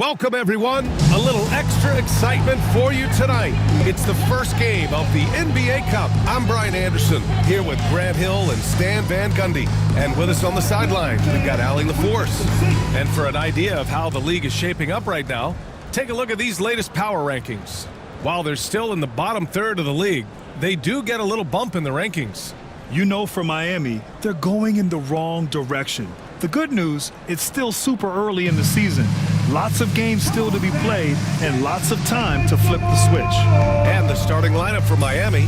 Welcome, everyone. A little extra excitement for you tonight. It's the first game of the NBA Cup. I'm Brian Anderson, here with Grant Hill and Stan Van Gundy. And with us on the sidelines, we've got Allie LaForce. And for an idea of how the league is shaping up right now, take a look at these latest power rankings. While they're still in the bottom third of the league, they do get a little bump in the rankings. You know, for Miami, they're going in the wrong direction. The good news, it's still super early in the season. Lots of games still to be played and lots of time to flip the switch. And the starting lineup for Miami,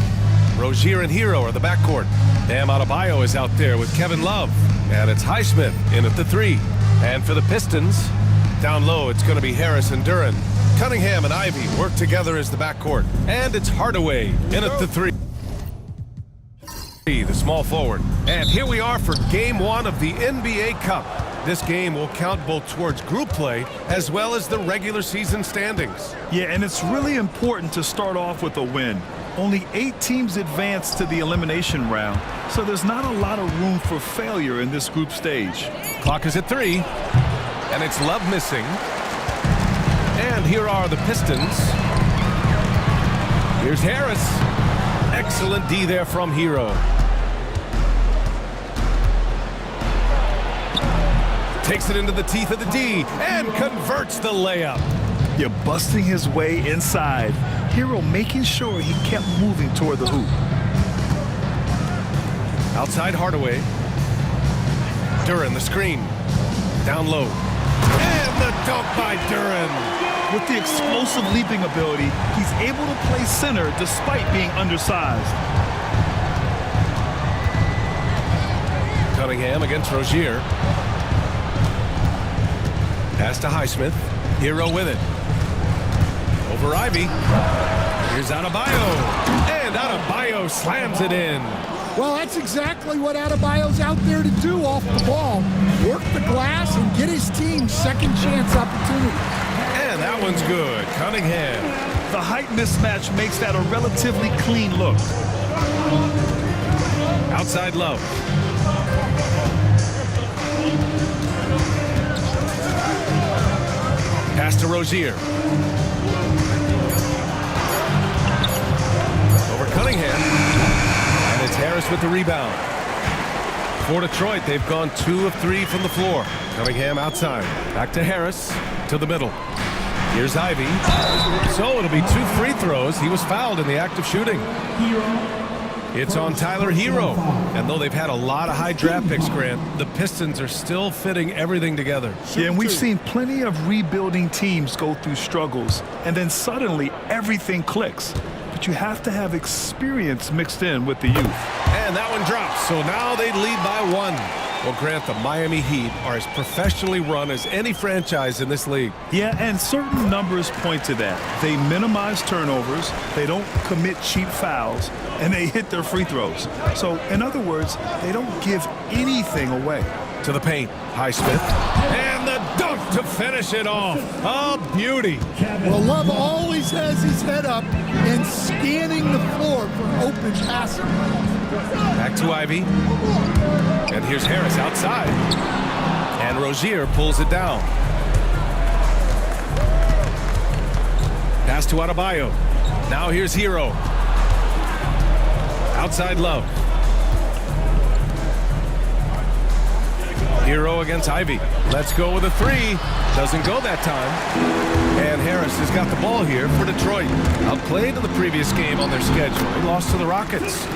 Rozier and Hero are the backcourt. Bam Adebayo is out there with Kevin Love. And it's Highsmith in at the 3. And for the Pistons, down low, it's going to be Harris and Duren. Cunningham and Ivy work together as the backcourt. And it's Hardaway in at the 3. The small forward. And here we are for Game 1 of the NBA Cup. This game will count both towards group play as well as the regular season standings. Yeah, and it's really important to start off with a win. Only 8 teams advance to the elimination round, so there's not a lot of room for failure in this group stage. Clock is at 3, and it's Love missing. And here are the Pistons. Here's Harris. Excellent D there from Hero. Takes it into the teeth of the D and converts the layup. You're busting his way inside. Hero making sure he kept moving toward the hoop. Outside Hardaway. Duren the screen. Down low. And the dunk by Duren. With the explosive leaping ability, he's able to play center despite being undersized. Cunningham against Rozier. Pass to Highsmith. Hero with it. Over Ivy. Here's Adebayo. And Adebayo slams it in. Well, that's exactly what Adebayo's out there to do off the ball. Work the glass and get his team second chance opportunity. And that one's good. Cunningham. The height mismatch makes that a relatively clean look. Outside Love. Pass to Rozier. Over Cunningham. And it's Harris with the rebound. For Detroit, they've gone 2 of 3 from the floor. Cunningham outside. Back to Harris. To the middle. Here's Ivy. So it'll be 2 free throws. He was fouled in the act of shooting. It's on Tyler Hero. And though they've had a lot of high draft picks, Grant, the Pistons are still fitting everything together. Yeah, and we've seen plenty of rebuilding teams go through struggles, and then suddenly everything clicks. But you have to have experience mixed in with the youth. And that one drops, so now they lead by 1. Well, Grant, the Miami Heat are as professionally run as any franchise in this league. Yeah, and certain numbers point to that. They minimize turnovers, they don't commit cheap fouls, and they hit their free throws. So, in other words, they don't give anything away. To the paint, Highsmith. And the dunk to finish it off. A beauty. Well, Love always has his head up and scanning the floor for open passing. Back to Ivy. And here's Harris outside. And Rozier pulls it down. Pass to Adebayo. Now here's Hero. Outside Love. Hero against Ivy. Let's go with a 3. Doesn't go that time. And Harris has got the ball here for Detroit. Outplayed in the previous game on their schedule. They lost to the Rockets.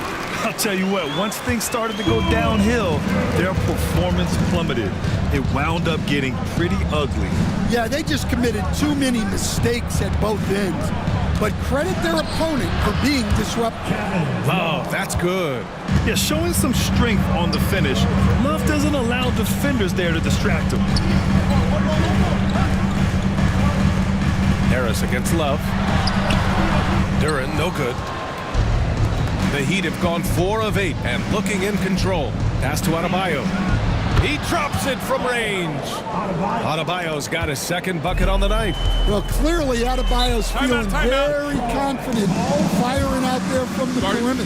I'll tell you what, once things started to go downhill, their performance plummeted. It wound up getting pretty ugly. Yeah, they just committed too many mistakes at both ends. But credit their opponent for being disruptive. Love, that's good. Yeah, showing some strength on the finish. Love doesn't allow defenders there to distract him. Harris against Love. Duren, no good. The Heat have gone 4 of 8 and looking in control. Pass to Adebayo. He drops it from range. Adebayo's got his second bucket on the night. Well, clearly Adebayo's feeling very confident firing out there from the perimeter.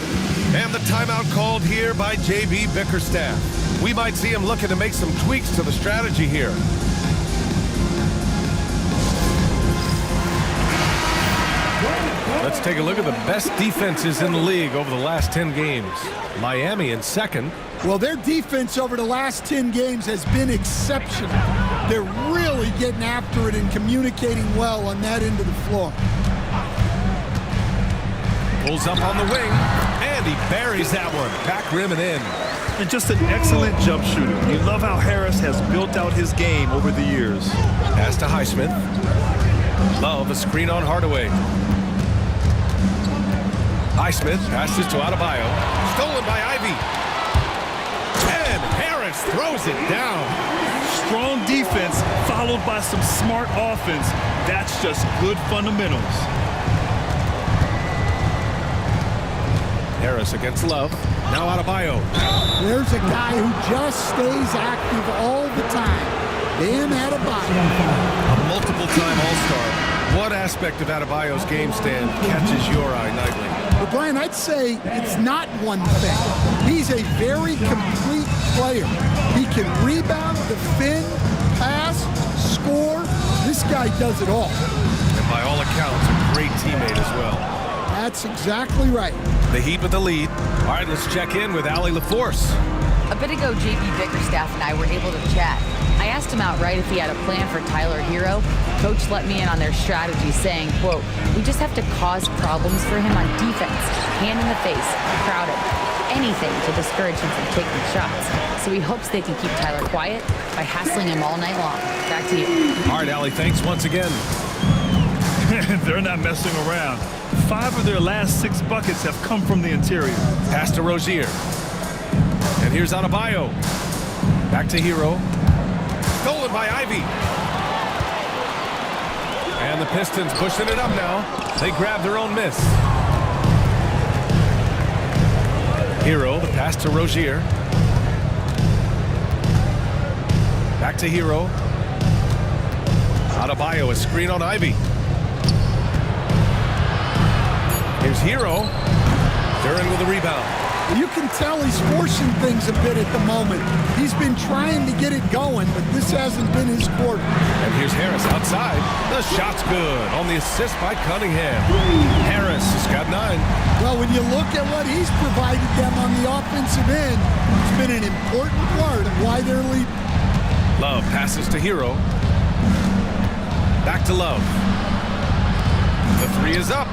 And the timeout called here by J.B. Bickerstaff. We might see him looking to make some tweaks to the strategy here. Let's take a look at the best defenses in the league over the last 10 games. Miami in second. Well, their defense over the last 10 games has been exceptional. They're really getting after it and communicating well on that end of the floor. Pulls up on the wing, and he buries that one. Back rim and in. And just an excellent jump shooter. You love how Harris has built out his game over the years. Pass to Highsmith. Love, a screen on Hardaway. Highsmith passes to Adebayo. Stolen by Ivy. And Harris throws it down. Strong defense followed by some smart offense. That's just good fundamentals. Harris against Love. Now Adebayo. There's a guy who just stays active all the time. Dan Adebayo. A multiple-time All-Star. What aspect of Adebayo's game stand catches your eye nightly? Well, Brian, I'd say it's not one thing. He's a very complete player. He can rebound, defend, pass, score. This guy does it all. And by all accounts, a great teammate as well. That's exactly right. The Heat with the lead. All right, let's check in with Allie LaForce. A bit ago, JB Bickerstaff and I were able to chat. I asked him outright if he had a plan for Tyler Hero. Coach let me in on their strategy, saying, quote, "We just have to cause problems for him on defense, hand in the face, crowd him, anything to discourage him from taking shots. So he hopes they can keep Tyler quiet by hassling him all night long." Back to you. All right, Allie, thanks once again. They're not messing around. 5 of their last 6 buckets have come from the interior. Pass to Rozier. And here's Adebayo. Back to Hero. Stolen by Ivy. And the Pistons pushing it up now. They grab their own miss. Hero, the pass to Rozier. Back to Hero. Adebayo, a screen on Ivy. Here's Hero. Duran with a rebound. You can tell he's forcing things a bit at the moment. He's been trying to get it going, but this hasn't been his quarter. And here's Harris outside. The shot's good on the assist by Cunningham. Harris has got 9. Well, when you look at what he's provided them on the offensive end, it's been an important part of why they're leading. Love passes to Hero. Back to Love. The 3 is up.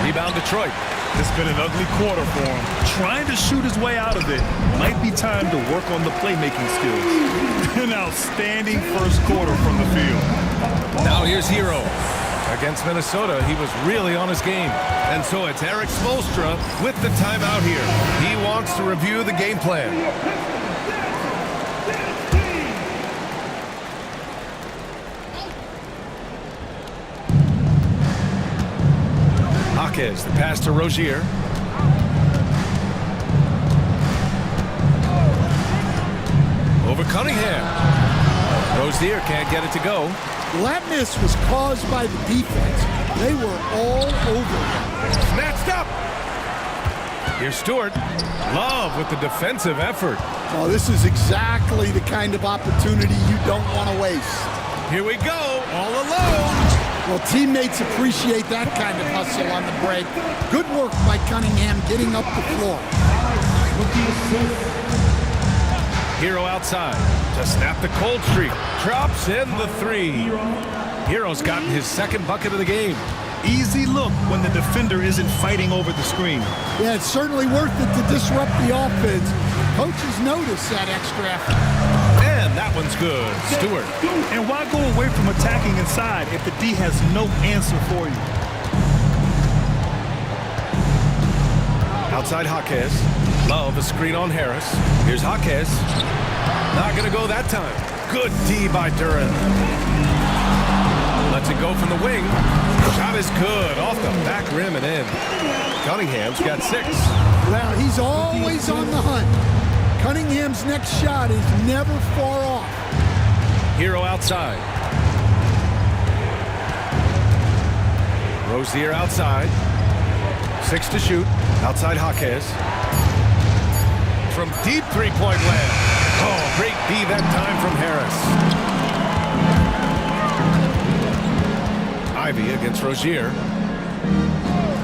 Rebound Detroit. It's been an ugly quarter for him. Trying to shoot his way out of it. Might be time to work on the playmaking skills. An outstanding first quarter from the field. Now here's Hero. Against Minnesota, he was really on his game. And so it's Eric Spoelstra with the timeout here. He wants to review the game plan. Hawkins, the pass to Rozier. Over Cunningham. Rozier can't get it to go. Well, that miss was caused by the defense. They were all over him. Snatched up. Here's Stewart. Love with the defensive effort. Oh, this is exactly the kind of opportunity you don't want to waste. Here we go, all alone. Well, teammates appreciate that kind of hustle on the break. Good work by Cunningham getting up the floor. Hero outside to snap the cold streak. Drops in the 3. Hero's gotten his second bucket of the game. Easy look when the defender isn't fighting over the screen. Yeah, it's certainly worth it to disrupt the offense. Coaches notice that extra effort. And that one's good. Stewart. And why go away from attacking inside if the D has no answer for you? Outside Hawkins. Love, a screen on Harris. Here's Hawkins. Not going to go that time. Good D by Duran. Lets it go from the wing. Shot is good. Off the back rim and in. Cunningham's got 6. Well, he's always on the hunt. Cunningham's next shot is never far off. Hero outside. Rozier outside. 6 to shoot. Outside Hawkins. From deep three-point land. Oh, great D that time from Harris. Ivy against Rozier.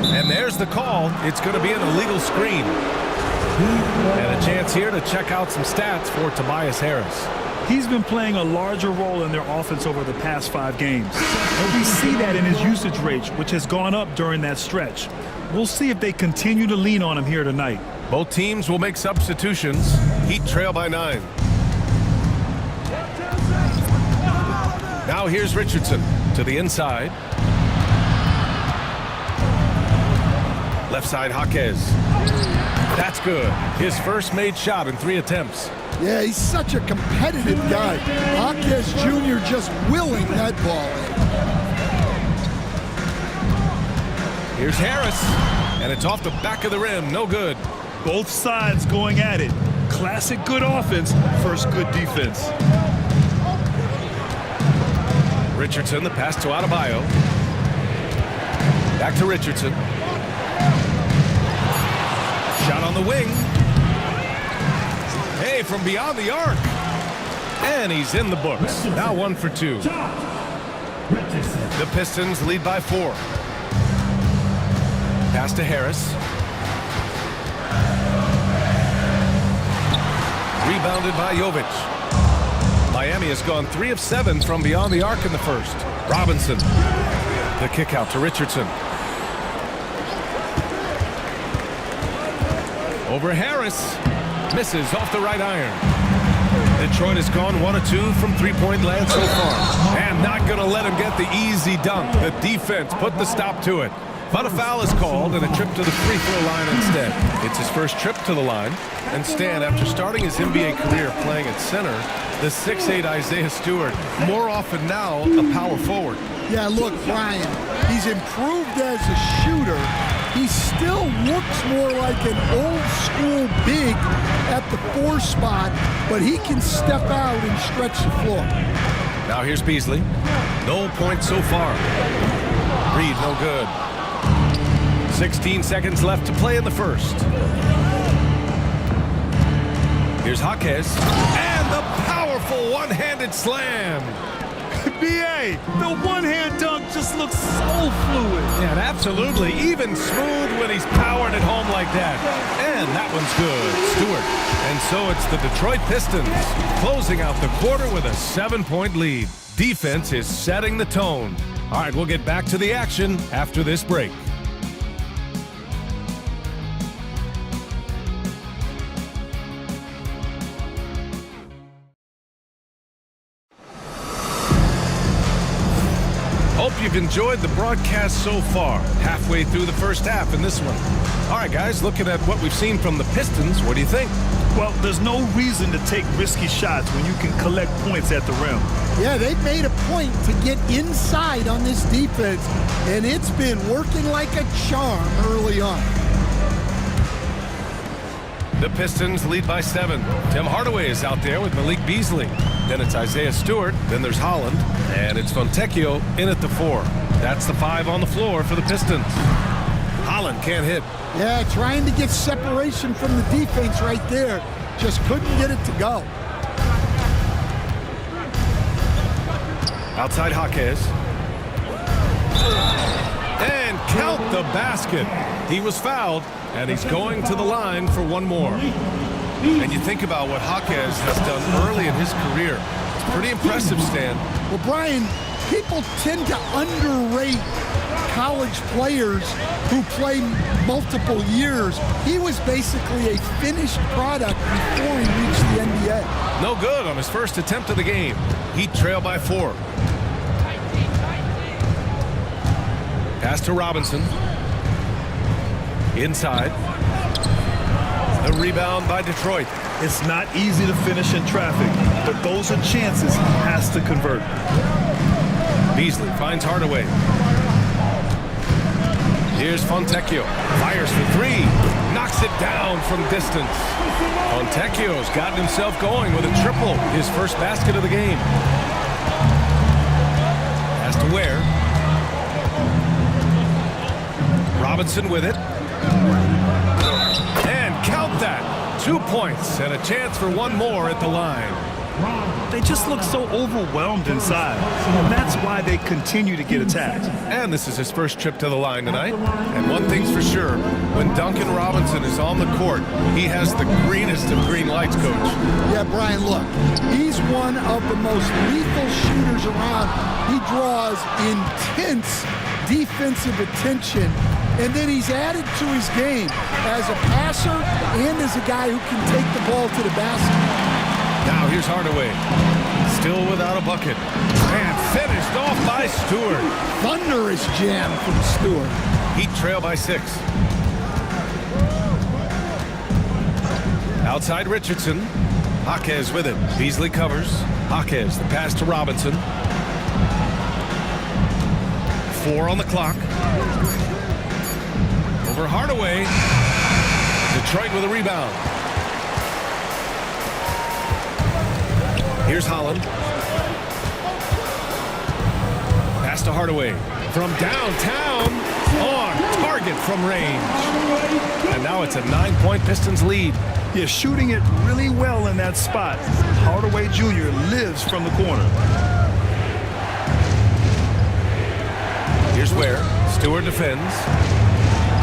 And there's the call. It's going to be an illegal screen. And a chance here to check out some stats for Tobias Harris. He's been playing a larger role in their offense over the past 5 games. And we see that in his usage rate, which has gone up during that stretch. We'll see if they continue to lean on him here tonight. Both teams will make substitutions. Heat trail by 9. Now here's Richardson to the inside. Left side, Jaquez. That's good. His first made shot in 3 attempts. Yeah, he's such a competitive guy. Jaquez Jr. just willing that ball in. Here's Harris, and it's off the back of the rim. No good. Both sides going at it. Classic good offense, first good defense. Richardson, the pass to Adebayo. Back to Richardson. Shot on the wing. Hey, from beyond the arc. And he's in the books. Now 1 for 2. The Pistons lead by 4. Pass to Harris. Rebounded by Jovic. Miami has gone 3 of 7 from beyond the arc in the first. Robinson. The kick out to Richardson. Over Harris. Misses off the right iron. Detroit has gone 1 of 2 from 3-point land so far. And not going to let him get the easy dunk. The defense put the stop to it. But a foul is called and a trip to the free throw line instead. It's his first trip to the line. And Stan, after starting his NBA career playing at center, the 6'8" Isaiah Stewart, more often now a power forward. Yeah, look, Brian, he's improved as a shooter. He still looks more like an old school big at the 4 spot, but he can step out and stretch the floor. Now here's Beasley. No points so far. Reed, no good. 16 seconds left to play in the first. Here's Jaquez. And the powerful one-handed slam. B.A., the one-hand dunk just looks so fluid. Yeah, absolutely. Even smooth when he's powered at home like that. And that one's good. Stewart. And so it's the Detroit Pistons closing out the quarter with a 7-point lead. Defense is setting the tone. All right, we'll get back to the action after this break. Hope you've enjoyed the broadcast so far. Halfway through the first half in this one. All right, guys, looking at what we've seen from the Pistons, what do you think? Well, there's no reason to take risky shots when you can collect points at the rim. Yeah, they've made a point to get inside on this defense, and it's been working like a charm early on. The Pistons lead by 7. Tim Hardaway is out there with Malik Beasley. Then it's Isaiah Stewart. Then there's Holland. And it's Fontecchio in at the 4. That's the 5 on the floor for the Pistons. Holland can't hit. Yeah, trying to get separation from the defense right there. Just couldn't get it to go. Outside Jaquez. And count the basket. He was fouled, and he's going to the line for 1 more. And you think about what Jaquez has done early in his career. It's pretty impressive, Stan. Well, Brian, people tend to underrate college players who play multiple years. He was basically a finished product before he reached the NBA. No good on his first attempt of the game. Heat trail by 4. Pass to Robinson. Inside. The rebound by Detroit. It's not easy to finish in traffic, but those are chances he has to convert. Beasley finds Hardaway. Here's Fontecchio. Fires for 3. Knocks it down from distance. Fontecchio's gotten himself going with a triple. His first basket of the game. Pass to Ware. Robinson with it. And count that. 2 points and a chance for 1 more at the line. They just look so overwhelmed inside. And that's why they continue to get attacked. And this is his first trip to the line tonight. And one thing's for sure, when Duncan Robinson is on the court, he has the greenest of green lights, Coach. Yeah, Brian, look, he's one of the most lethal shooters around. He draws intense defensive attention, and then he's added to his game as a passer and as a guy who can take the ball to the basket. Now here's Hardaway, still without a bucket, and finished off by Stewart. Thunderous jam from Stewart. Heat trail by 6. Outside Richardson, Jaquez with it. Beasley covers. Jaquez, the pass to Robinson. 4 on the clock. Over Hardaway. Detroit with a rebound. Here's Holland. Pass to Hardaway. From downtown, on target from range. And now it's a 9-point Pistons lead. Yeah, shooting it really well in that spot. Hardaway Jr. lives from the corner. Here's where Stewart defends.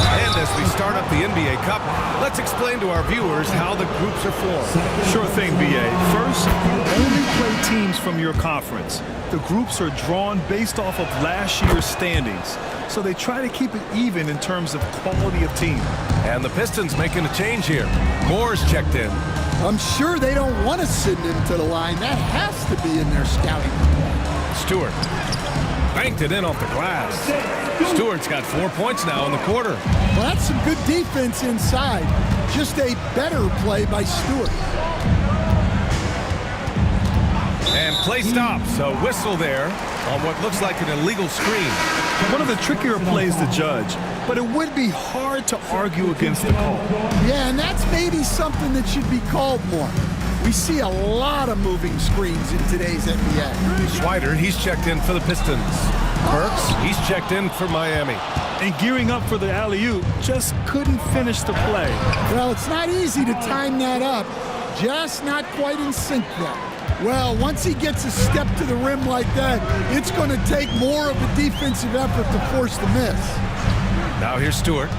And as we start up the NBA Cup, let's explain to our viewers how the groups are formed. Sure thing, B.A. First, you only play teams from your conference. The groups are drawn based off of last year's standings, so they try to keep it even in terms of quality of team. And the Pistons making a change here. Moore's checked in. I'm sure they don't want to send him to the line. That has to be in their scouting report. Stewart banked it in off the glass. Stewart's got 4 points now in the quarter. Well, that's some good defense inside. Just a better play by Stewart. And play stops. A whistle there on what looks like an illegal screen. One of the trickier plays to judge, but it would be hard to argue against the call. Yeah, and that's maybe something that should be called more. We see a lot of moving screens in today's NBA. Swider, he's checked in for the Pistons. Burks, he's checked in for Miami. And gearing up for the alley-oop, just couldn't finish the play. Well, it's not easy to time that up. Just not quite in sync yet. Well, once he gets a step to the rim like that, it's going to take more of a defensive effort to force the miss. Now here's Stewart.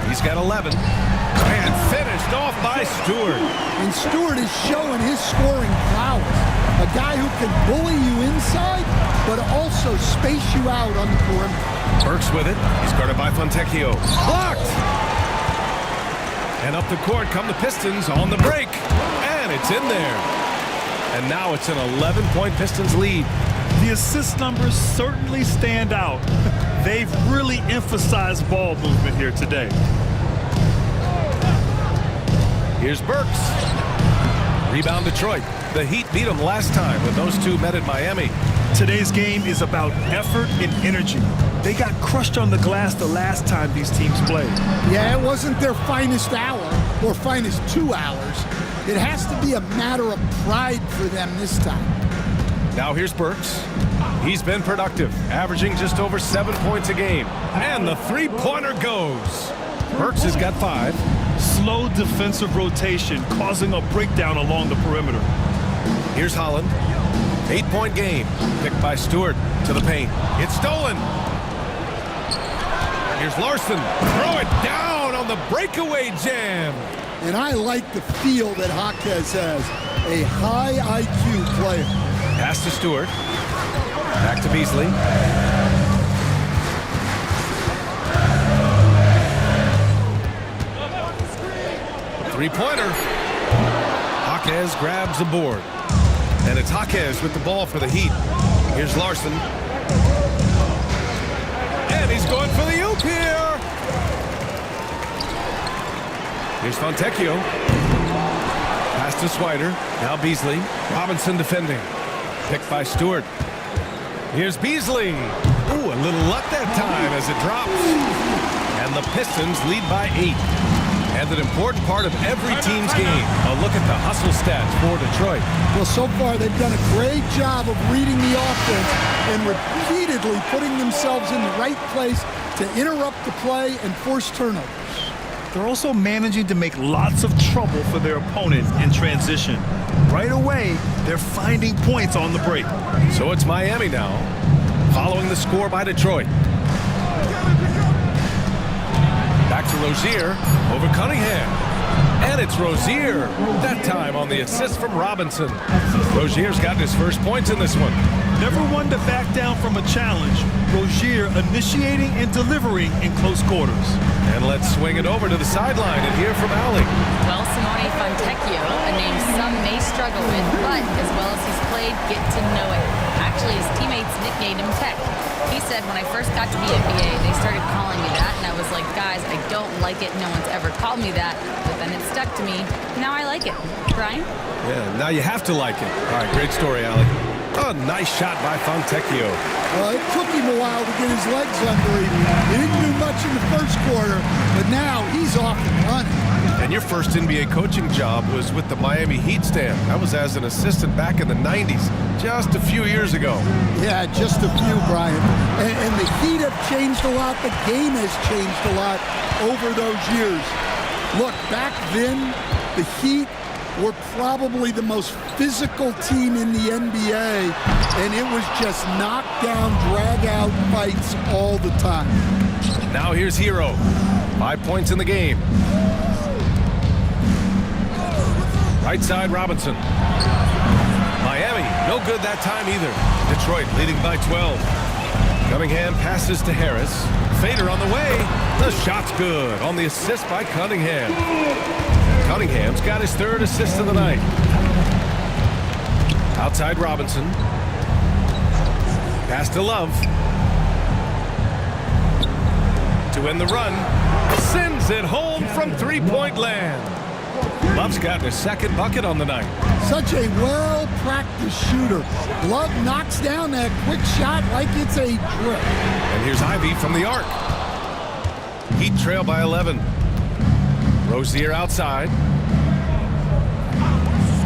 He's got 11. And finished off by Stewart. And Stewart is showing his scoring prowess. A guy who can bully you inside, but also space you out on the perimeter. Burks with it. He's guarded by Fontecchio. Blocked! And up the court come the Pistons on the break. And it's in there. And now it's an 11-point Pistons lead. The assist numbers certainly stand out. They've really emphasized ball movement here today. Here's Burks. Rebound Detroit. The Heat beat them last time when those two met at Miami. Today's game is about effort and energy. They got crushed on the glass the last time these teams played. Yeah, it wasn't their finest hour or finest 2 hours. It has to be a matter of pride for them this time. Now here's Burks. He's been productive, averaging just over 7 points a game. And the three-pointer goes. Burks has got 5. Slow defensive rotation causing a breakdown along the perimeter. Here's Holland. 8-point game. Picked by Stewart to the paint. It's stolen. Here's Larson. Throw it down on the breakaway jam. And I like the feel that Jaquez has. A high IQ player. Pass to Stewart. Back to Beasley. Three-pointer. Jaquez grabs the board. And it's Jaquez with the ball for the Heat. Here's Larson. And he's going for the oop here. Here's Fontecchio. Pass to Swider. Now Beasley. Robinson defending. Picked by Stewart. Here's Beasley. Ooh, a little luck that time as it drops. And the Pistons lead by 8. And an important part of every team's game. A look at the hustle stats for Detroit. Well, so far they've done a great job of reading the offense and repeatedly putting themselves in the right place to interrupt the play and force turnovers. They're also managing to make lots of trouble for their opponent in transition. Right away, they're finding points on the break. So it's Miami now, following the score by Detroit. Back to Rozier, over Cunningham. And it's Rozier, that time on the assist from Robinson. Rozier's gotten his first points in this one. Never one to back down from a challenge. Rozier initiating and delivering in close quarters. And let's swing it over to the sideline and hear from Allie. Well, Simone Fontecchio, a name some may struggle with, but as well as he's played, get to know it. Actually, his teammates nicknamed him Tech. He said, when I first got to the NBA, they started calling me that, and I was like, guys, I don't like it. No one's ever called me that, but then it stuck to me. Now I like it. Brian? Yeah, now you have to like it. All right, great story, Allie. Oh, nice shot by Fontecchio. Well, it took him a while to get his legs under him. He didn't do much in the first quarter, but now he's off and running. And your first NBA coaching job was with the Miami Heat stand. That was as an assistant back in the 90s, just a few years ago. Yeah, just a few, Brian. And the Heat have changed a lot. The game has changed a lot over those years. Look, back then, the Heat were probably the most physical team in the NBA, and it was just knockdown, drag-out fights all the time. Now here's Hero. 5 points in the game. Right side, Robinson. Miami, no good that time either. Detroit leading by 12. Cunningham passes to Harris. Fader on the way. The shot's good on the assist by Cunningham. Cunningham's got his third assist of the night. Outside Robinson. Pass to Love. To end the run. Sends it home from three-point land. Love's gotten his second bucket on the night. Such a well-practiced shooter. Love knocks down that quick shot like it's a drip. And here's Ivy from the arc. Heat trail by 11. Rozier outside.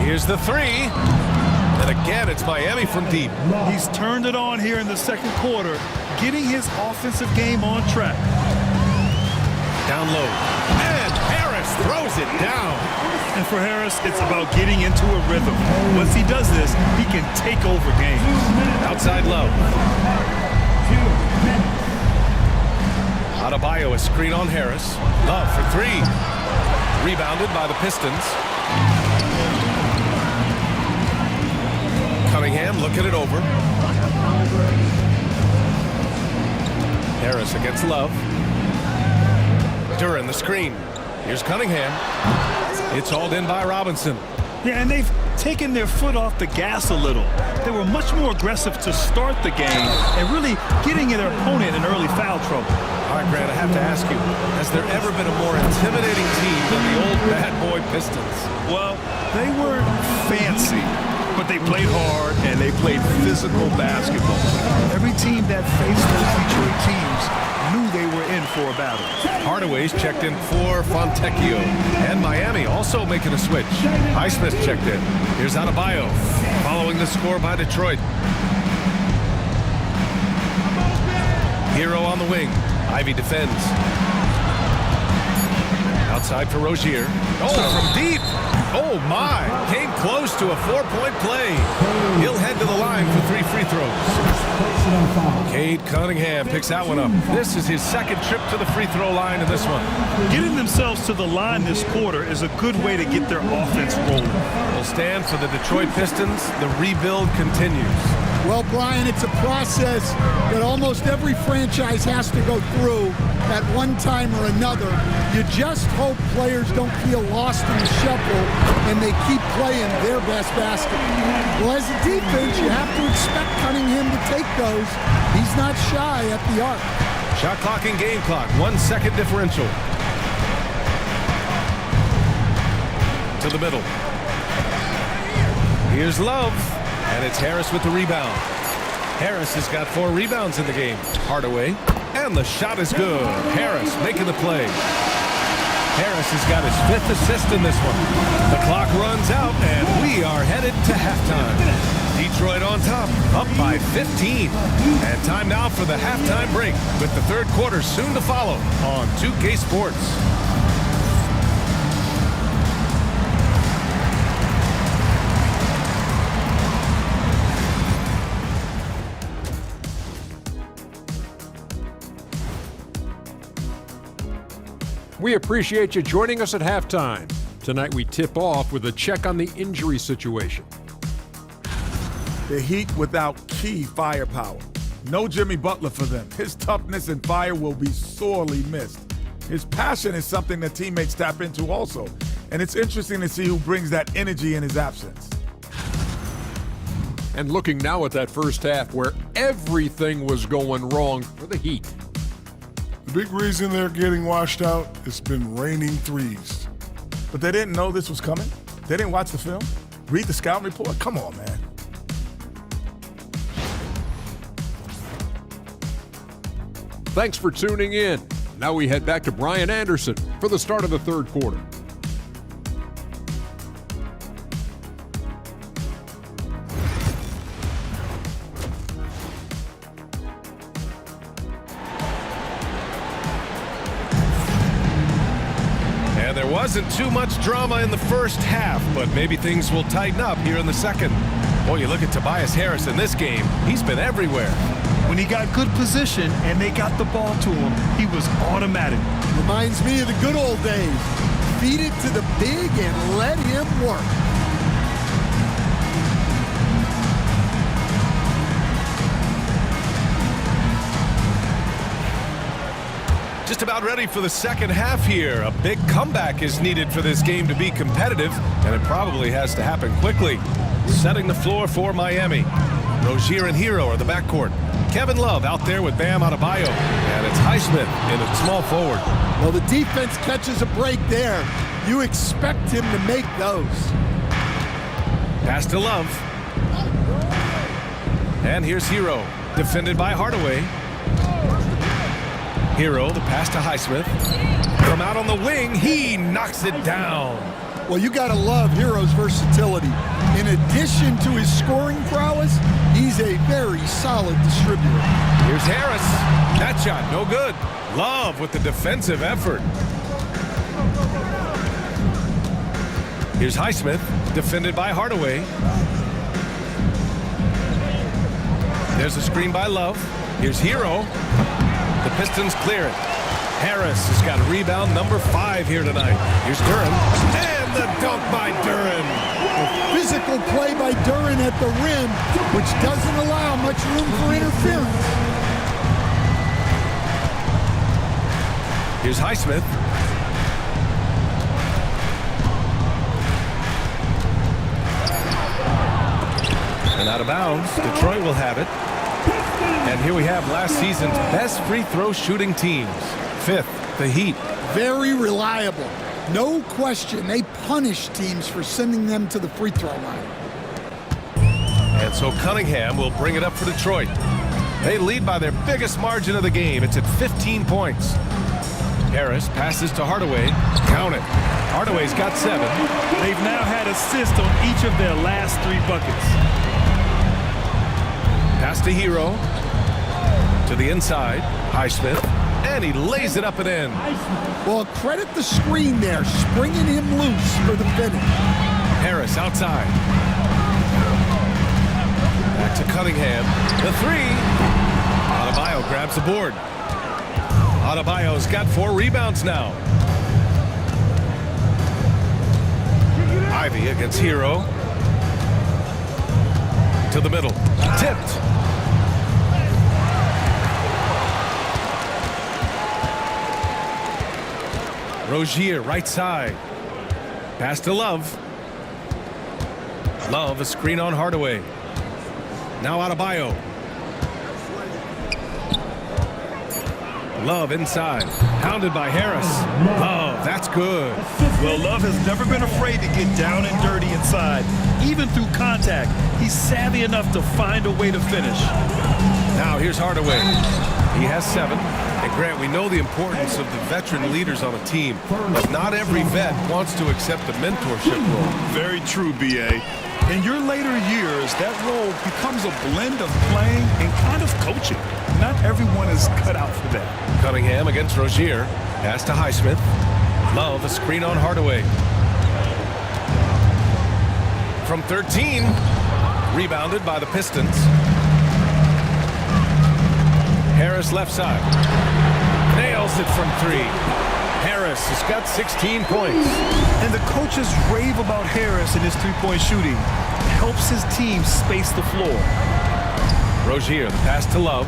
Here's the three. And again, it's Miami from deep. He's turned it on here in the second quarter, getting his offensive game on track. Down low. And Harris throws it down. And for Harris, it's about getting into a rhythm. Once he does this, he can take over games. Outside Love. Adebayo, a screen on Harris. Love for three. Rebounded by the Pistons. Cunningham looking it over. Harris against Love. Duran the screen. Here's Cunningham. It's hauled in by Robinson. Yeah, and they've taken their foot off the gas a little. They were much more aggressive to start the game and really getting their opponent in early foul trouble. All right, Grant, I have to ask you, has there ever been a more intimidating team than the old bad boy Pistons? Well, they weren't fancy, but they played hard and they played physical basketball. Every team that faced those Detroit teams knew they were in for a battle. Hardaway's checked in for Fontecchio. And Miami also making a switch. Highsmith checked in. Here's Adebayo, following the score by Detroit. Hero on the wing. Ivy defends. Outside for Rozier. Oh, from deep. Oh, my. Came close to a four-point play. He'll head to the line for 3 free throws. Cade Cunningham picks that one up. This is his second trip to the free throw line in this one. Getting themselves to the line this quarter is a good way to get their offense rolling. Will stand for the Detroit Pistons. The rebuild continues. Well, Brian, it's a process that almost every franchise has to go through at one time or another. You just hope players don't feel lost in the shuffle and they keep playing their best basketball. Well, as a defense, you have to expect Cunningham to take those. He's not shy at the arc. Shot clock and game clock, 1 second differential. To the middle. Here's Love. And it's Harris with the rebound. Harris has got 4 rebounds in the game. Hardaway. And the shot is good. Harris making the play. Harris has got his 5th assist in this one. The clock runs out, and we are headed to halftime. Detroit on top, up by 15. And time now for the halftime break, with the third quarter soon to follow on 2K Sports. We appreciate you joining us at halftime. Tonight we tip off with a check on the injury situation. The Heat without key firepower. No Jimmy Butler for them. His toughness and fire will be sorely missed. His passion is something that teammates tap into also. And it's interesting to see who brings that energy in his absence. And looking now at that first half where everything was going wrong for the Heat. The big reason they're getting washed out has been raining threes. But they didn't know this was coming? They didn't watch the film? Read the scouting report? Come on, man. Thanks for tuning in. Now we head back to Brian Anderson for the start of the third quarter. And there wasn't too much drama in the first half, but maybe things will tighten up here in the second. Boy, you look at Tobias Harris in this game, he's been everywhere. When he got good position and they got the ball to him, he was automatic. Reminds me of the good old days. Feed it to the big and let him work. Just about ready for the second half here. A big comeback is needed for this game to be competitive, and it probably has to happen quickly. Setting the floor for Miami. Rozier and Hero are the backcourt. Kevin Love out there with Bam Adebayo. And it's Highsmith in at small forward. Well, the defense catches a break there. You expect him to make those. Pass to Love. And here's Hero, defended by Hardaway. Hero, the pass to Highsmith. From out on the wing, he knocks it down. Well, you got to love Hero's versatility. In addition to his scoring prowess, he's a very solid distributor. Here's Harris. That shot, no good. Love with the defensive effort. Here's Highsmith, defended by Hardaway. There's a screen by Love. Here's Hero. The Pistons clear it. Harris has got rebound number 5 here tonight. Here's Duren. And the dunk by Duren. A physical play by Duren at the rim, which doesn't allow much room for interference. Here's Highsmith. And out of bounds. Detroit will have it. And here we have last season's best free throw shooting teams. 5th, the Heat. Very reliable. No question, they punish teams for sending them to the free throw line. And so Cunningham will bring it up for Detroit. They lead by their biggest margin of the game. It's at 15 points. Harris passes to Hardaway. Count it. Hardaway's got 7. They've now had assists on each of their last 3 buckets. Pass to Hero. To the inside. Highsmith. And he lays it up and in. Well, credit the screen there, springing him loose for the finish. Harris outside. Back to Cunningham. The 3. Adebayo grabs the board. Adebayo's got 4 rebounds now. Ivy against Hero. To the middle. Tipped. Rozier, right side. Pass to Love. Love, a screen on Hardaway. Now Adebayo. Love inside. Pounded by Harris. Love, that's good. Well, Love has never been afraid to get down and dirty inside. Even through contact, he's savvy enough to find a way to finish. Now here's Hardaway. He has 7. And Grant, we know the importance of the veteran leaders on a team, but not every vet wants to accept the mentorship role. Very true, B.A. In your later years, that role becomes a blend of playing and kind of coaching. Not everyone is cut out for that. Cunningham against Rozier. Pass to Highsmith. Love, a screen on Hardaway. From 13. Rebounded by the Pistons. Harris left side. Nails it from 3. Harris Harris has got 16 points. And the coaches rave about Harris and his three-point shooting. Helps his team space the floor. Rozier, the pass to Love.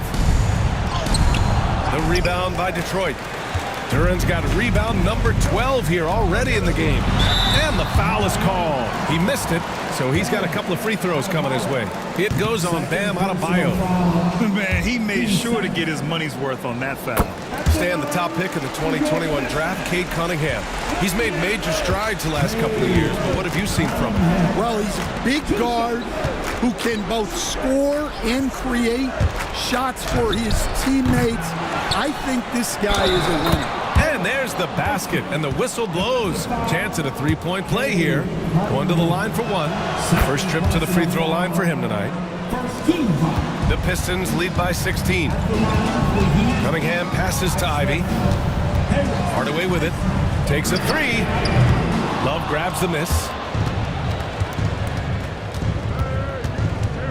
The rebound by Detroit. Duran's got rebound number 12 here already in the game. And the foul is called. He missed it, so he's got a couple of free throws coming his way. It goes on Bam Adebayo. Man, he made sure to get his money's worth on that foul. Staying the top pick in the 2021 draft, Cade Cunningham. He's made major strides the last couple of years, but what have you seen from him? Well, he's a big guard who can both score and create shots for his teammates. I think this guy is a winner. And there's the basket, and the whistle blows. Chance at a three-point play here. Going to the line for one. First trip to the free throw line for him tonight. The Pistons lead by 16. Cunningham passes to Ivy. Hardaway with it. Takes a three. Love grabs the miss.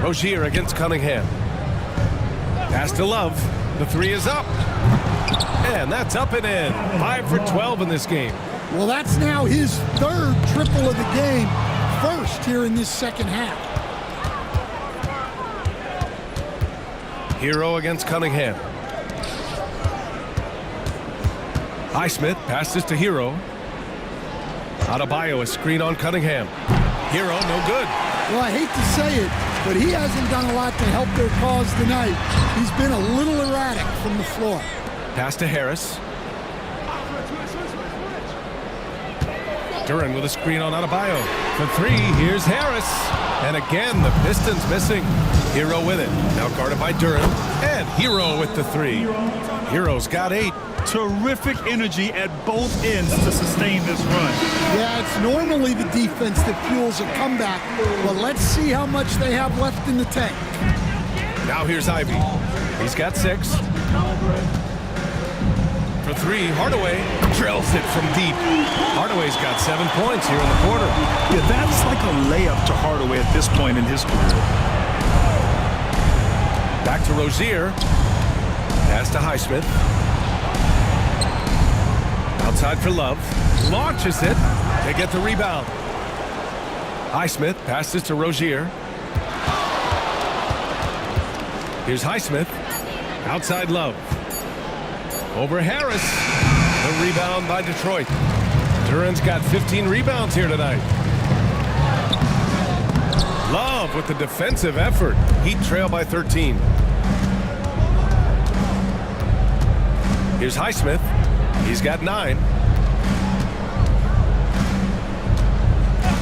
Rozier against Cunningham. Pass to Love. The three is up. And that's up and in. 5 for 12 in this game. Well, that's now his third triple of the game. First here in this second half. Hero against Cunningham. Highsmith passes to Hero. Adebayo, a screen on Cunningham. Hero, no good. Well, I hate to say it, but he hasn't done a lot to help their cause tonight. He's been a little erratic from the floor. Pass to Harris. Duran with a screen on Adebayo. For three, here's Harris. And again, the Pistons missing. Hero with it. Now guarded by Duran. And Hero with the three. Hero's got 8. Terrific energy at both ends to sustain this run. Yeah, it's normally the defense that fuels a comeback, but let's see how much they have left in the tank. Now here's Ivy. He's got 6. For three, Hardaway drills it from deep. Hardaway's got 7 points here in the quarter. Yeah, that's like a layup to Hardaway at this point in his career. Back to Rozier. Pass to Highsmith. Outside for Love. Launches it. They get the rebound. Highsmith passes to Rozier. Here's Highsmith. Outside Love. Over Harris. The rebound by Detroit. Duran's got 15 rebounds here tonight. Love with the defensive effort. Heat trail by 13. Here's Highsmith. He's got 9.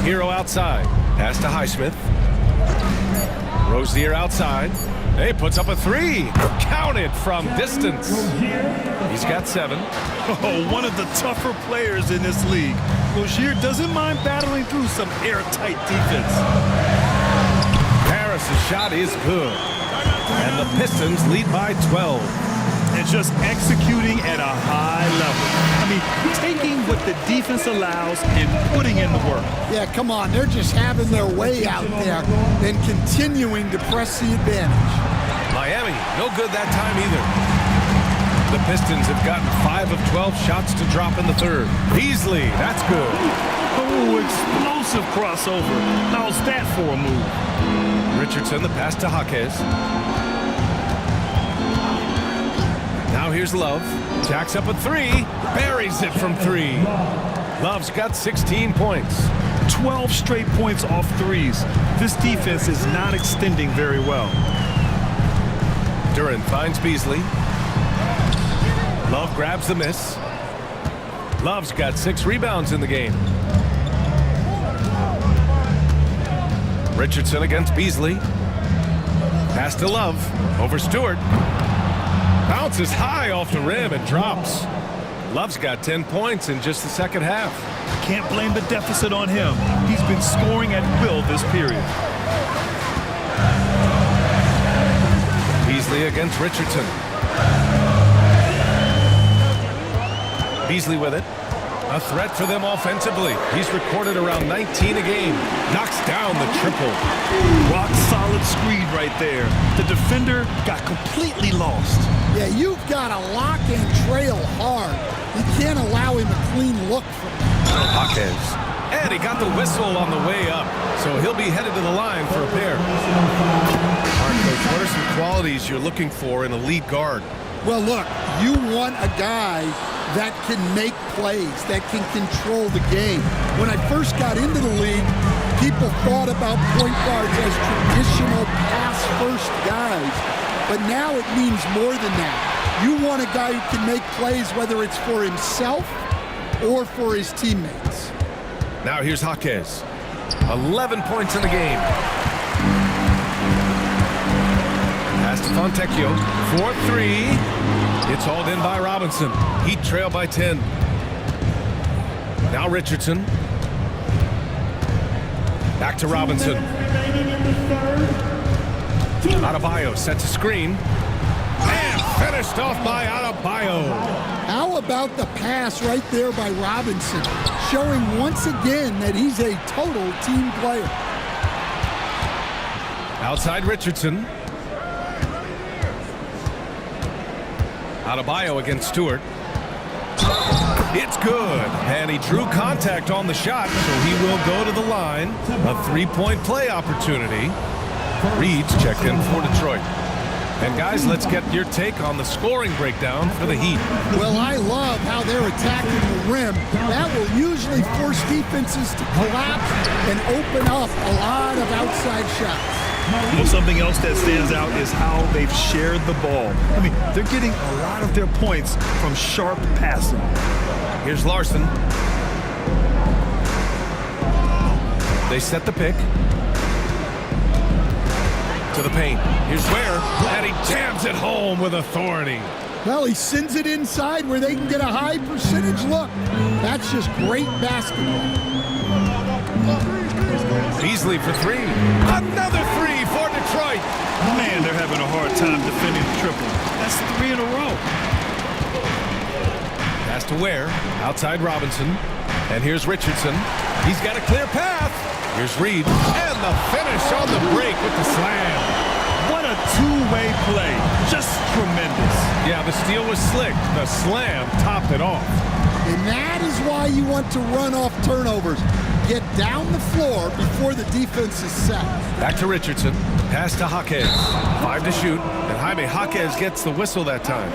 Hero outside. Pass to Highsmith. Rozier outside. Hey, puts up a 3. Counted from distance. He's got 7. Oh, one of the tougher players in this league. Rozier doesn't mind battling through some airtight defense. Harris's shot is good. And the Pistons lead by 12. And just executing at a high level. I mean, taking what the defense allows and putting in the work. Yeah, come on. They're just having their way out there and continuing to press the advantage. Miami, no good that time either. The Pistons have gotten 5 of 12 shots to drop in the third. Beasley, that's good. Oh, explosive crossover. How's that for a move? Richardson, the pass to Jaquez. Now here's Love. Jacks up a 3. Buries it from 3. Love's got 16 points. 12 straight points off threes. This defense is not extending very well. Duran finds Beasley. Love grabs the miss. Love's got 6 rebounds in the game. Richardson against Beasley. Pass to Love. Over Stewart. Bounces high off the rim and drops. Love's got 10 points in just the second half. Can't blame the deficit on him. He's been scoring at will this period. Beasley against Richardson. Beasley with it. A threat for them offensively. He's recorded around 19 a game. Knocks down the triple. Rock solid screen right there. The defender got completely lost. Yeah, you've got to lock and trail hard. You can't allow him a clean look from him. Jaquez. And he got the whistle on the way up. So he'll be headed to the line for a pair. All right, Coach, what are some qualities you're looking for in a lead guard? Well, look, you want a guy that can make plays, that can control the game. When I first got into the league, people thought about point guards as traditional pass-first guys. But now it means more than that. You want a guy who can make plays, whether it's for himself or for his teammates. Now here's Jaquez. 11 points in the game. Pass to Fontecchio. 4-3. It's hauled in by Robinson. Heat trail by 10. Now Richardson. Back to Robinson. Adebayo sets a screen. And finished off by Adebayo. How about the pass right there by Robinson, showing once again that he's a total team player. Outside Richardson. Adebayo against Stewart. It's good. And he drew contact on the shot, so he will go to the line. A three-point play opportunity. Reed's checked in for Detroit. And guys, let's get your take on the scoring breakdown for the Heat. Well, I love how they're attacking the rim. That will usually force defenses to collapse and open up a lot of outside shots. You know, something else that stands out is how they've shared the ball. I mean, they're getting a lot of their points from sharp passing. Here's Larson. They set the pick. To the paint. Here's Ware, and he jams it home with authority. Well, he sends it inside where they can get a high percentage look. That's just great basketball. Beasley for three. Another three for Detroit. Man, they're having a hard time defending the triple. That's 3 in a row. Pass to Ware, outside Robinson. And here's Richardson. He's got a clear path. Here's Reed, and the finish on the break with the slam. What a two-way play. Just tremendous. Yeah, the steal was slick. The slam topped it off. And that is why you want to run off turnovers. Get down the floor before the defense is set. Back to Richardson. Pass to Jaquez. 5 to shoot, and Jaime Jaquez gets the whistle that time.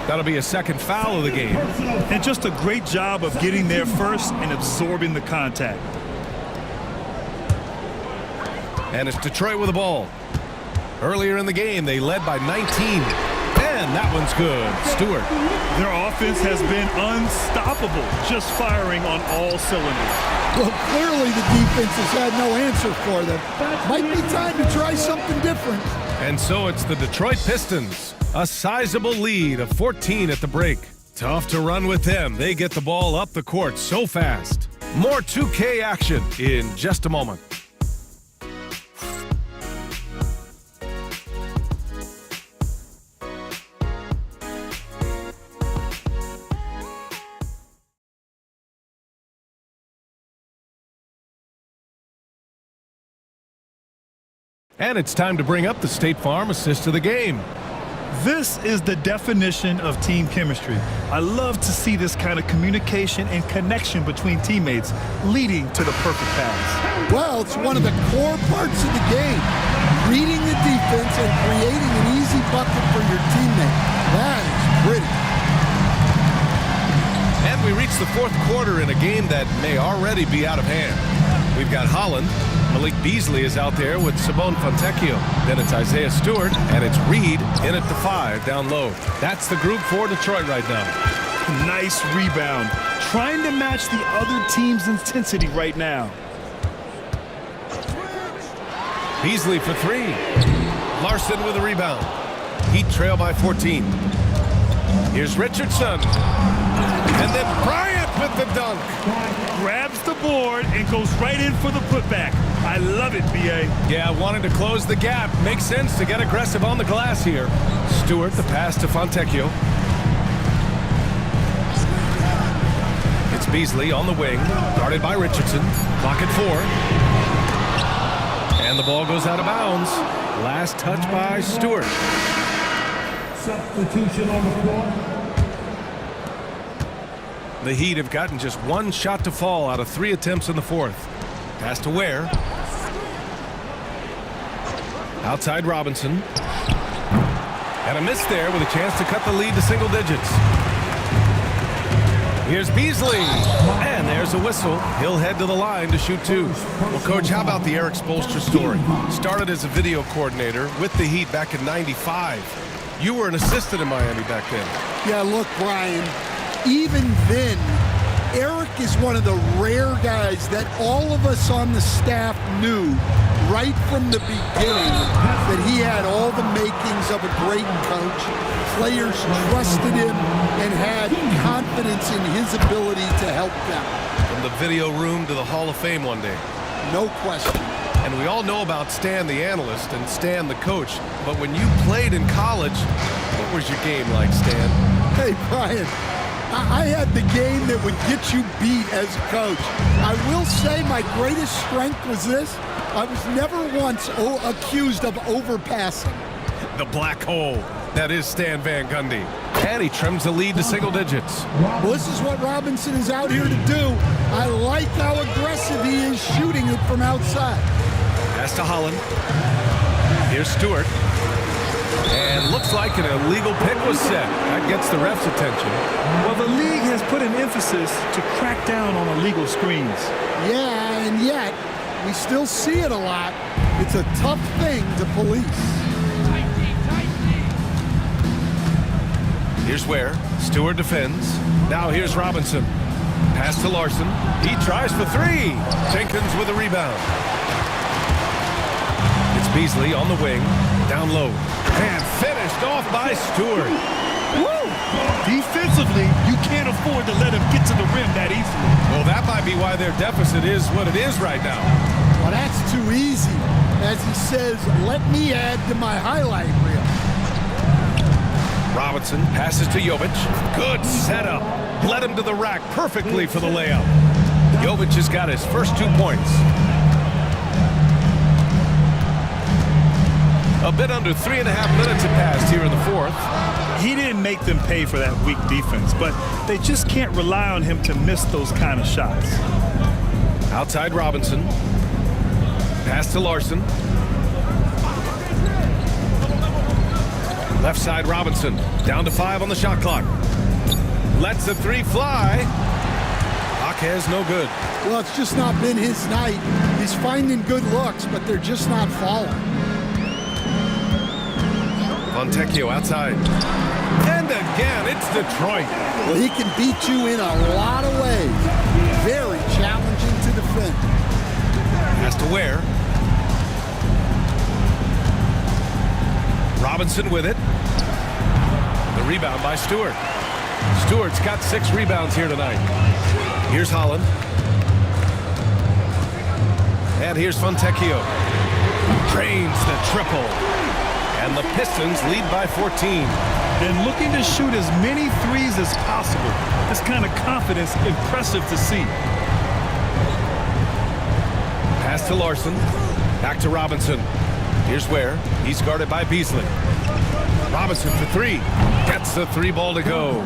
That'll be a second foul of the game. And just a great job of getting there first and absorbing the contact. And it's Detroit with the ball. Earlier in the game, they led by 19. And that one's good. Stewart. Their offense has been unstoppable, just firing on all cylinders. Well, clearly the defense has had no answer for them. Might be time to try something different. And so it's the Detroit Pistons. A sizable lead of 14 at the break. Tough to run with them. They get the ball up the court so fast. More 2K action in just a moment. And it's time to bring up the State Farm assist of the game. This is the definition of team chemistry. I love to see this kind of communication and connection between teammates leading to the perfect pass. Well, it's one of the core parts of the game. Reading the defense and creating an easy bucket for your teammate. That is pretty. And we reach the fourth quarter in a game that may already be out of hand. We've got Holland. Malik Beasley is out there with Simone Fontecchio. Then it's Isaiah Stewart, and it's Reed in at the 5 down low. That's the group for Detroit right now. Nice rebound. Trying to match the other team's intensity right now. Beasley for 3. Larson with a rebound. Heat trail by 14. Here's Richardson. And then Bryant with the dunk. Grabs the board and goes right in for the putback. I love it, B.A. Yeah, wanting to close the gap. Makes sense to get aggressive on the glass here. Stewart, the pass to Fontecchio. It's It's Beasley on the wing, guarded by Richardson. Clock at 4. And the ball goes out of bounds. Last touch by Stewart. Substitution on the floor. The Heat have gotten just one shot to fall out of 3 attempts in the fourth. Pass to Ware. Outside Robinson. And a miss there with a chance to cut the lead to single digits. Here's Beasley. And there's a whistle. He'll head to the line to shoot 2. Well, Coach, how about the Eric Spoelstra story? Started as a video coordinator with the Heat back in '95. You were an assistant in Miami back then. Yeah, look, Brian, even then, Eric is one of the rare guys that all of us on the staff knew right from the beginning that he had all the makings of a great coach. Players trusted him and had confidence in his ability to help them. From the video room to the Hall of Fame one day. No question. And we all know about Stan the analyst and Stan the coach. But when you played in college, what was your game like, Stan? Hey, Brian, I had the game that would get you beat as a coach. I will say my greatest strength was this. I was never once accused of overpassing. The black hole. That is Stan Van Gundy. And he trims the lead to single digits. Well, this is what Robinson is out here to do. I like how aggressive he is shooting it from outside. Pass to Holland. Here's Stewart. And looks like an illegal pick was set. That gets the ref's attention. Well, the league has put an emphasis to crack down on illegal screens. Yeah, and yet we still see it a lot. It's a tough thing to police. Here's Ware. Stewart defends. Now here's Robinson. Pass to Larson. He tries for 3. Jenkins with a rebound. It's Beasley on the wing. Down low. And finished off by Stewart. Woo! Defensively, you can't afford to let him get to the rim that easily. Well, that might be why their deficit is what it is right now. Well, that's too easy. As he says, let me add to my highlight reel. Robinson passes to Jovic. Good setup. Led him to the rack perfectly for the layup. Jovic has got his first 2 points. A bit under 3.5 minutes have passed here in the fourth. He didn't make them pay for that weak defense, but they just can't rely on him to miss those kind of shots. Outside Robinson. Pass to Larson. Left side Robinson. Down to 5 on the shot clock. Lets the 3 fly. Jaquez no good. Well, it's just not been his night. He's finding good looks, but they're just not falling. Fontecchio outside. And again, it's Detroit. Well, he can beat you in a lot of ways. Very challenging to defend. Has to Ware. Robinson with it. The rebound by Stewart. Stewart's got 6 rebounds here tonight. Here's Holland. And here's Fontecchio. Drains the triple. And the Pistons lead by 14. And looking to shoot as many threes as possible. This kind of confidence, impressive to see. Pass to Larson. Back to Robinson. Here's Ware. He's guarded by Beasley. Robinson for 3. Gets the 3 ball to go.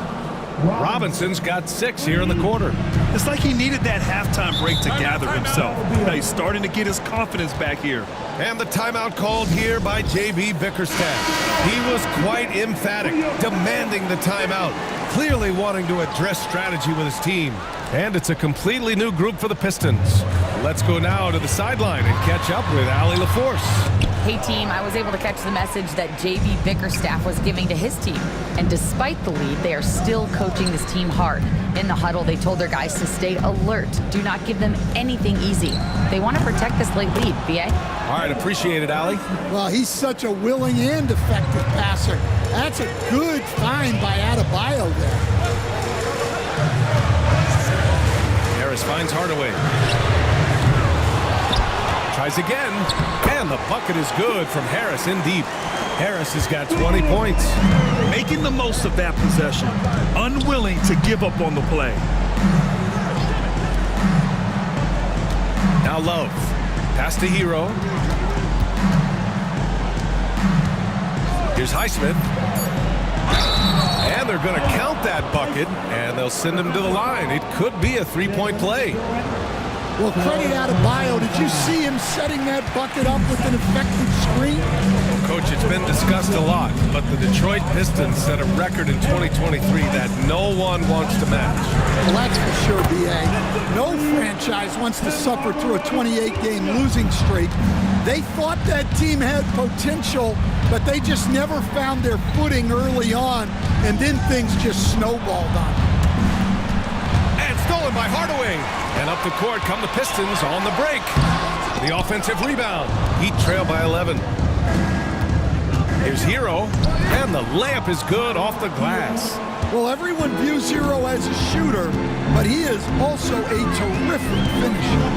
Robinson's got 6 here in the quarter. It's like he needed that halftime break to gather himself. Now he's starting to get his confidence back here. And the timeout called here by J.B. Bickerstaff. He was quite emphatic, demanding the timeout, clearly wanting to address strategy with his team. And it's a completely new group for the Pistons. Let's go now to the sideline and catch up with Allie LaForce. Hey team, I was able to catch the message that J.B. Bickerstaff was giving to his team. And despite the lead, they are still coaching this team hard. In the huddle, they told their guys to stay alert. Do not give them anything easy. They want to protect this late lead, B.A. All right, appreciate it, Allie. Well, he's such a willing and effective passer. That's a good find by Adebayo there. Harris finds Hardaway. Tries again, and the bucket is good from Harris in deep. Harris has got 20 points. Making the most of that possession. Unwilling to give up on the play. Now Love. Pass to Hero. Here's Highsmith. And they're going to count that bucket, and they'll send him to the line. It could be a three-point play. Well, credit Adebayo. Did you see him setting that bucket up with an effective screen? Coach, it's been discussed a lot, but the Detroit Pistons set a record in 2023 that no one wants to match. Well, that's for sure, B.A. No franchise wants to suffer through a 28-game losing streak. They thought that team had potential, but they just never found their footing early on, and then things just snowballed on them. And stolen by Hardaway. And up the court come the Pistons on the break. The offensive rebound. Heat trail by 11. Here's Hero, and the layup is good off the glass. Well, everyone views Hero as a shooter, but he is also a terrific finisher.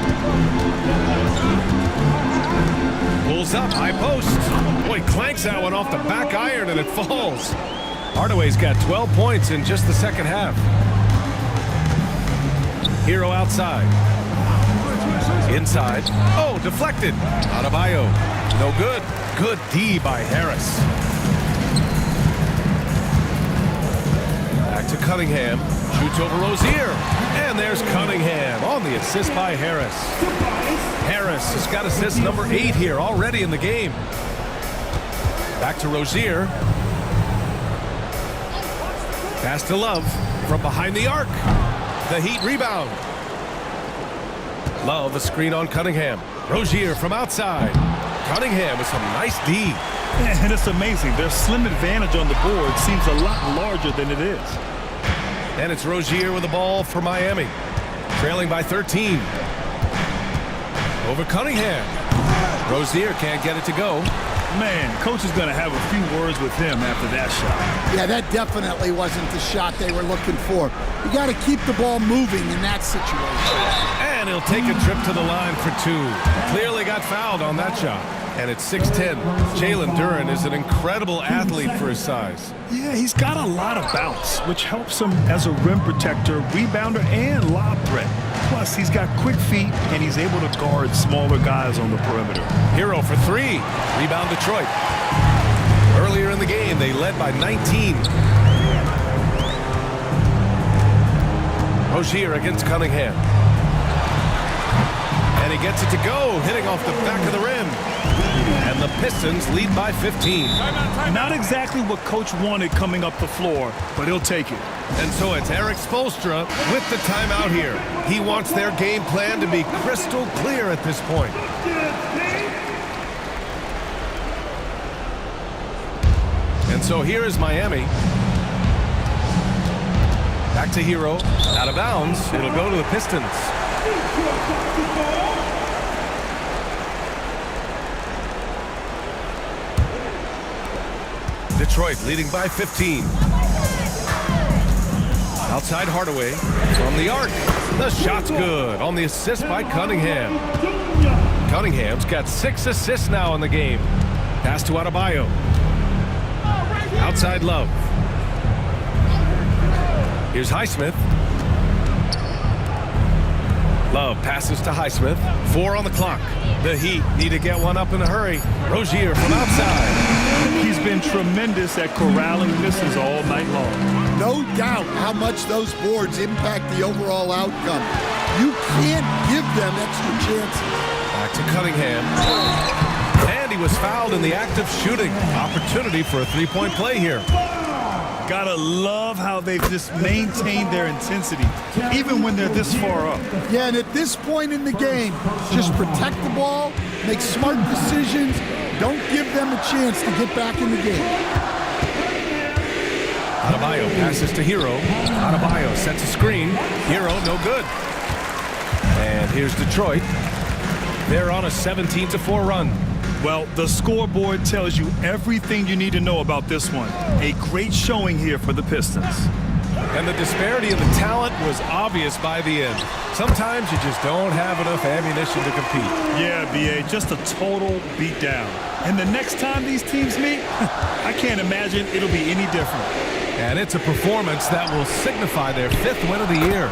Pulls up, high post. Boy, clanks that one off the back iron, and it falls. Hardaway's got 12 points in just the second half. Hero outside. Inside. Oh, deflected. Adebayo. No good. Good D by Harris. Back to Cunningham. Shoots over Rozier. And there's Cunningham on the assist by Harris. Harris has got assist number 8 here already in the game. Back to Rozier. Pass to Love from behind the arc. The Heat rebound. Love, a screen on Cunningham. Rozier from outside. Cunningham with some nice D. And it's amazing. Their slim advantage on the board seems a lot larger than it is. And it's Rozier with the ball for Miami. Trailing by 13. Over Cunningham. Rozier can't get it to go. Man, coach is going to have a few words with him after that shot. Yeah, that definitely wasn't the shot they were looking for. You got to keep the ball moving in that situation. And he'll take a trip to the line for 2. Clearly got fouled on that shot. And it's 6-10. Jalen Duren is an incredible athlete for his size. Yeah, he's got a lot of bounce, which helps him as a rim protector, rebounder, and lob threat. Plus, he's got quick feet, and he's able to guard smaller guys on the perimeter. Hero for 3. Rebound Detroit. Earlier in the game, they led by 19. Rozier against Cunningham. And he gets it to go, hitting off the back of the rim. And the Pistons lead by 15. Not exactly what coach wanted coming up the floor, but he'll take it. And so it's Eric Spoelstra with the timeout here. He wants their game plan to be crystal clear at this point. And so here is Miami. Back to Hero. Out of bounds. It'll go to the Pistons. Detroit leading by 15. Outside Hardaway from the arc. The shot's good on the assist by Cunningham. Cunningham's got 6 assists now in the game. Pass to Adebayo. Outside Love. Here's Highsmith. Love passes to Highsmith. 4 on the clock. The Heat need to get one up in a hurry. Rozier from outside. He's been tremendous at corralling misses all night long. No doubt how much those boards impact the overall outcome. You can't give them extra chances. Back to Cunningham. And he was fouled in the act of shooting. Opportunity for a three-point play here. Gotta love how they've just maintained their intensity, even when they're this far up. Yeah, and at this point in the game, just protect the ball, make smart decisions, don't give them a chance to get back in the game. Adebayo passes to Hero. Adebayo sets a screen. Hero, no good. And here's Detroit. They're on a 17-4 run. Well, the scoreboard tells you everything you need to know about this one. A great showing here for the Pistons. And the disparity in the talent was obvious by the end. Sometimes you just don't have enough ammunition to compete. Yeah, B.A., just a total beatdown. And the next time these teams meet, I can't imagine it'll be any different. And it's a performance that will signify their 5th win of the year.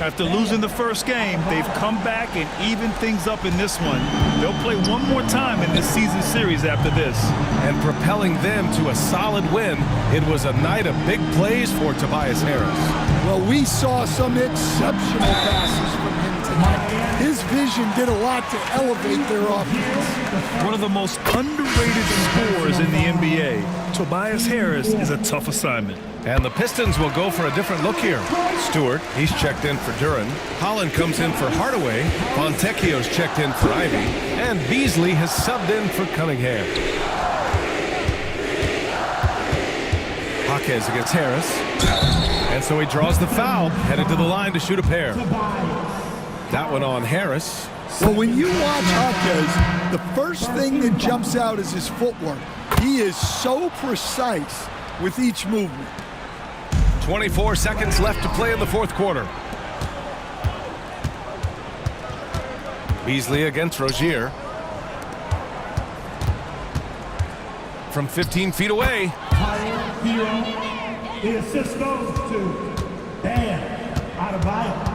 After losing the first game, they've come back and evened things up in this one. They'll play one more time in this season series after this. And propelling them to a solid win, it was a night of big plays for Tobias Harris. Well, we saw some exceptional passes from him tonight. His vision did a lot to elevate their offense. One of the most underrated scorers in the NBA. Tobias Harris is a tough assignment. And the Pistons will go for a different look here. Stewart, he's checked in for Duran. Holland comes in for Hardaway. Fontecchio's checked in for Ivy. And Beasley has subbed in for Cunningham. Jaquez against Harris. And so he draws the foul, headed to the line to shoot a pair. That one on Harris. Well, when you watch Jaquez, the first thing that jumps out is his footwork. He is so precise with each movement. 24 seconds left to play in the fourth quarter. Beasley against Rozier. From 15 feet away. The assist goes to Dan Adebayo.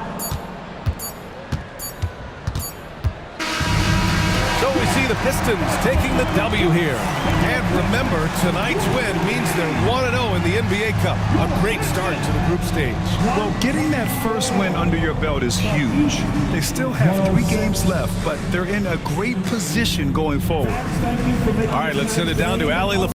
So we see the Pistons taking the W here. And remember, tonight's win means they're 1-0 in the NBA Cup. A great start to the group stage. Well, getting that first win under your belt is huge. They still have 3 games left, but they're in a great position going forward. All right, let's send it down to Allie.